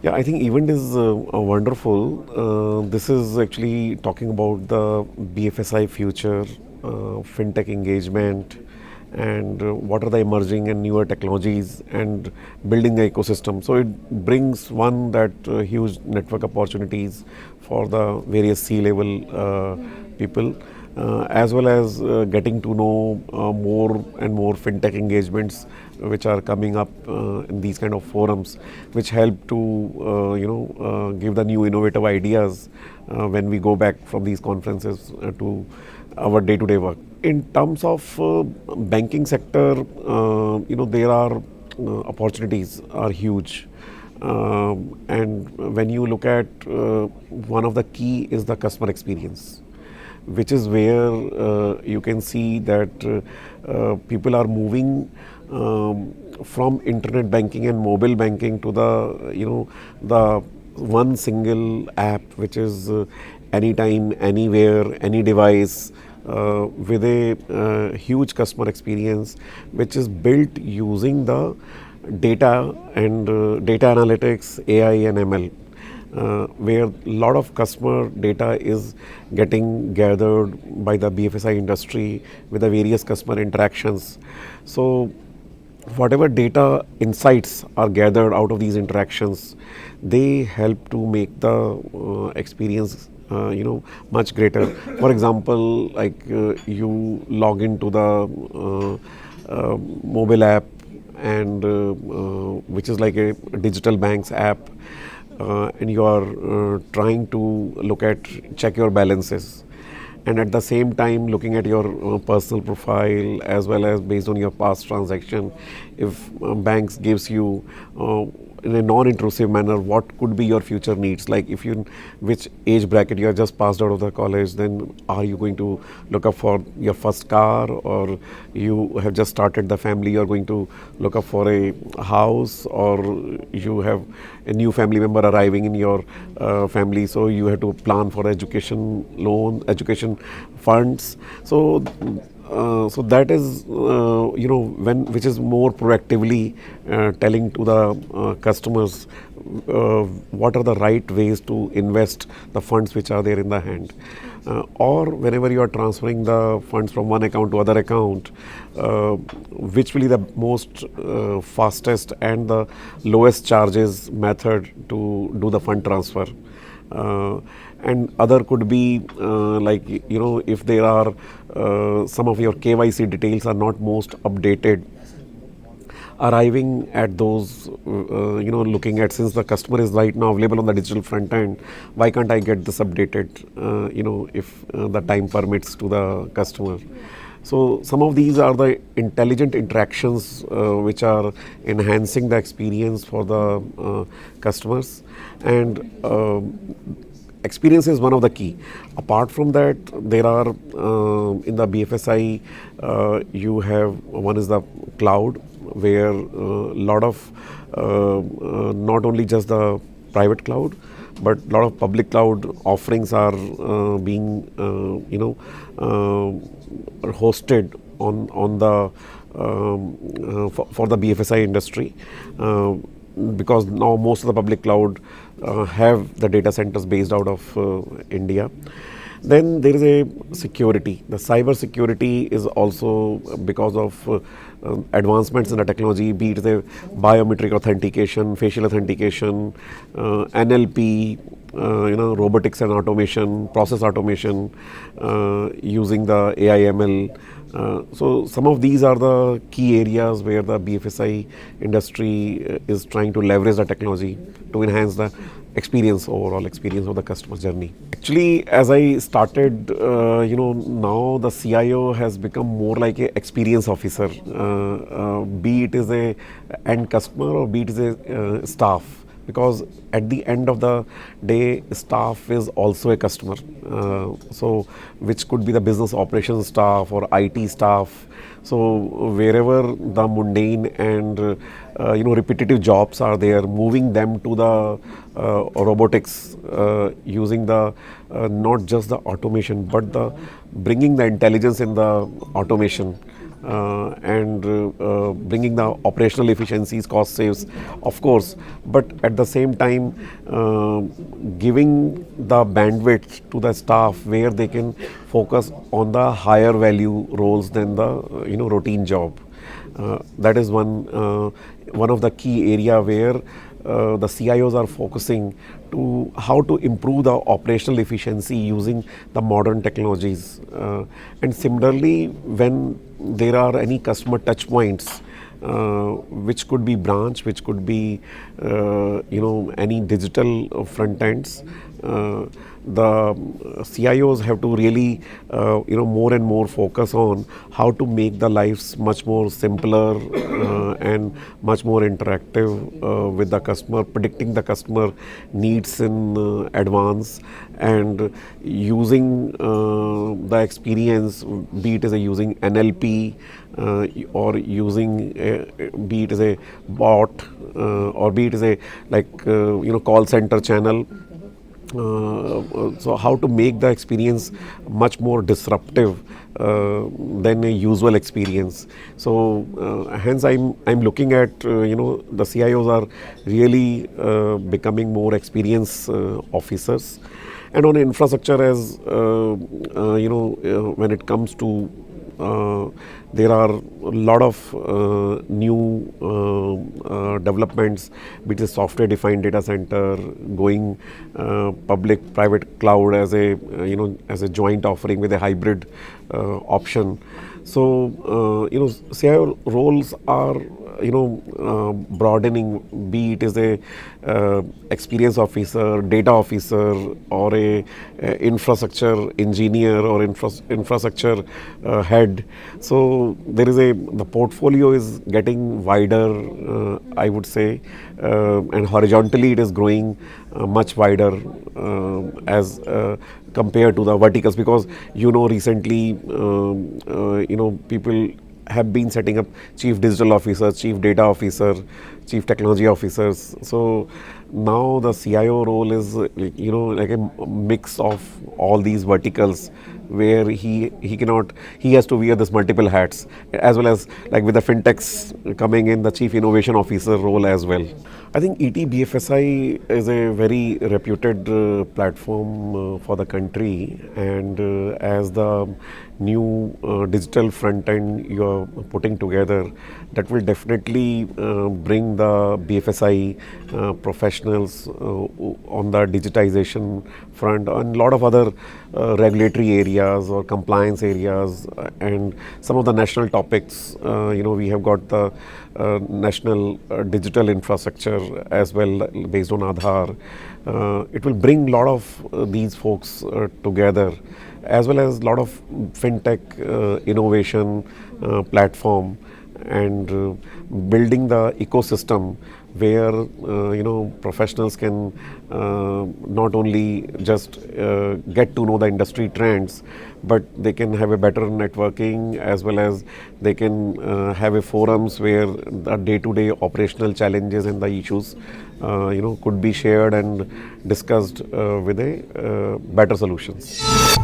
Yeah, I think event is wonderful. This is actually talking about the BFSI future, fintech engagement, and what are the emerging and newer technologies and building the ecosystem. So it brings one that huge network opportunities for the various C-level people. As well as getting to know more and more fintech engagements which are coming up in these kind of forums, which help to give the new innovative ideas when we go back from these conferences to our day-to-day work. In terms of banking sector, there are opportunities are huge. And when you look at one of the key is the customer experience, which is where you can see that people are moving from internet banking and mobile banking to the one single app, which is anytime, anywhere, any device, with a huge customer experience, which is built using the data and data analytics, AI and ML, where a lot of customer data is getting gathered by the BFSI industry with the various customer interactions. So whatever data insights are gathered out of these interactions, they help to make the experience much greater. For example, like you log into the mobile app, and which is like a digital banks app, and you are trying to check your balances, and at the same time looking at your personal profile as well as based on your past transaction, if banks gives you in a non-intrusive manner what could be your future needs, like if you which age bracket you are just passed out of the college, then are you going to look up for your first car, or you have just started the family, you are going to look up for a house, or you have a new family member arriving in your family, so you have to plan for education loan, education funds. So that is when which is more proactively telling to the customers what are the right ways to invest the funds which are there in the hand, or whenever you are transferring the funds from one account to other account, which will be the most fastest and the lowest charges method to do the fund transfer. And other could be if there are some of your KYC details are not most updated, arriving at those, looking at, since the customer is right now available on the digital front end, why can't I get this updated, if the time permits to the customer. So some of these are the intelligent interactions which are enhancing the experience for the customers, and experience is one of the key. Apart from that, there are in the BFSI, you have one is the cloud, where a lot of not only just the private cloud, but a lot of public cloud offerings are being hosted on the for the BFSI industry, because now most of the public cloud have the data centers based out of India. Then there is a security. The cyber security is also because of advancements in the technology, be it the biometric authentication, facial authentication, NLP, robotics and automation, process automation, using the AI ML. So some of these are the key areas where the BFSI industry is trying to leverage the technology to enhance the overall experience of the customer journey. Actually, as I started, now the CIO has become more like a experience officer, be it is a end customer or be it is a staff. Because at the end of the day, staff is also a customer. So which could be the business operations staff or IT staff. So wherever the mundane and repetitive jobs are there, moving them to the robotics, using the not just the automation, but the bringing the intelligence in the automation, and bringing the operational efficiencies, cost saves, of course, but at the same time giving the bandwidth to the staff where they can focus on the higher value roles than the routine job. That is one of the key area where the CIOs are focusing to how to improve the operational efficiency using the modern technologies. And similarly, when there are any customer touch points, which could be branch, which could be any digital front ends. The CIOs have to really more and more focus on how to make the lives much more simpler and much more interactive with the customer, predicting the customer needs in advance, and using the experience, be it as a using NLP or using be it as a bot or be it as a call center channel. So how to make the experience much more disruptive than a usual experience. So hence I'm looking at the CIOs are really becoming more experienced officers. And on infrastructure, as when it comes to there are a lot of new developments, which is software defined data center, going public private cloud as a as a joint offering with a hybrid option. So CIO roles are broadening, be it as a experience officer, data officer, or a infrastructure engineer or infrastructure head. So there is the portfolio is getting wider, I would say, and horizontally it is growing much wider as compared to the verticals, because recently people have been setting up chief digital officers, chief data officer, chief technology officers. So now the CIO role is like a mix of all these verticals, where he has to wear this multiple hats, as well as like with the fintechs coming in, the chief innovation officer role as well. I think ETBFSI is a very reputed platform for the country, and as the new digital front end you are putting together, that will definitely bring the BFSI professionals on the digitization front and a lot of other regulatory areas or compliance areas, and some of the national topics. We have got the national digital infrastructure as well, based on Aadhaar. It will bring a lot of these folks together, as well as a lot of fintech innovation platform, and building the ecosystem where professionals can not only just get to know the industry trends, but they can have a better networking, as well as they can have a forums where the day-to-day operational challenges and the issues could be shared and discussed with a better solutions.